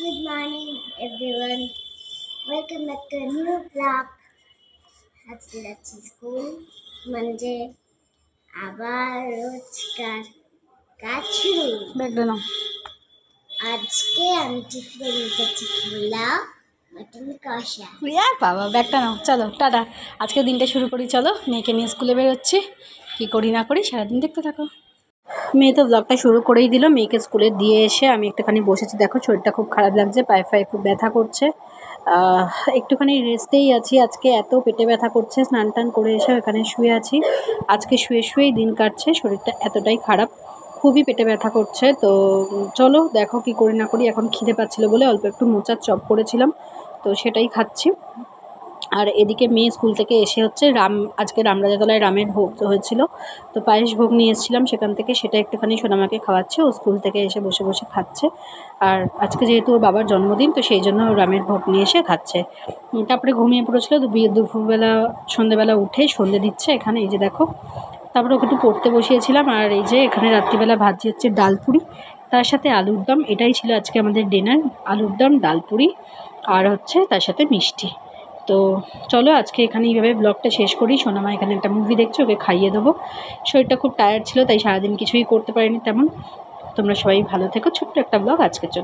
Good morning, everyone. Welcome back to a new vlog. আজকে যাচ্ছি school, মানে আবার রোজকার কাজ শুরু। আজকে আমি টিফিনে নিতেছি পোলাও, মটন কষা। বাবা ব্যাগটা নাও, চলো টাটা। আজকে দিনটা শুরু করি, চলো। মেয়েকে নিয়ে স্কুলে বেরোচ্ছি, কী করি না করি সারাদিন দেখতে থাকো। মেয়ে তো ব্লগটা শুরু করেই দিল। মেয়েকে স্কুলে দিয়ে এসে আমি একটুখানি বসেছি। দেখো শরীরটা খুব খারাপ লাগছে, পায়ে ফায়ে খুব ব্যথা করছে। একটুখানি রেস্টেই আছি। আজকে এত পেটে ব্যথা করছে, স্নান টান করে এসে এখানে শুয়ে আছি। আজকে শুয়ে শুয়েই দিন কাটছে, শরীরটা এতটাই খারাপ, খুবই পেটে ব্যথা করছে। তো চলো দেখো কি করি না করি। এখন খিদে পাচ্ছিলো বলে অল্প একটু মোচার চপ করেছিলাম, তো সেটাই খাচ্ছি। আর এদিকে মেয়ে স্কুল থেকে এসে হচ্ছে আজকে রামরাজাতলায় রামের ভোগ হয়েছিল, তো পায়েস ভোগ নিয়ে এসেছিলাম সেখান থেকে, সেটা একটুখানি সোনামাকে খাওয়াচ্ছে। ও স্কুল থেকে এসে বসে বসে খাচ্ছে। আর আজকে যেহেতু ওর বাবার জন্মদিন, তো সেই জন্য রামের ভোগ নিয়ে এসে খাচ্ছে। তারপরে ঘুমিয়ে পড়েছিল, তো দুপুরবেলা সন্ধ্যেবেলা উঠে সন্ধ্যে দিচ্ছে এখানে, এই যে দেখো। তারপরে ওকে একটু পড়তে বসিয়েছিলাম। আর এই যে এখানে রাত্রিবেলা ভাজি হচ্ছে ডালপুরি, তার সাথে আলুর দম। এটাই ছিল আজকে আমাদের ডিনার, আলুর দম, ডালপুরি, আর হচ্ছে তার সাথে মিষ্টি। তো চলো আজকে এখানে এইভাবে ব্লগটা শেষ করি। সোনামা এখানে একটা মুভি দেখছে, ওকে খাইয়ে দেবো। শরীরটা খুব টায়ার্ড ছিল, তাই সারাদিন কিছুই করতে পারিনি তেমন। তোমরা সবাই ভালো থেকো। ছোট্ট একটা ব্লগ আজকের জন্য।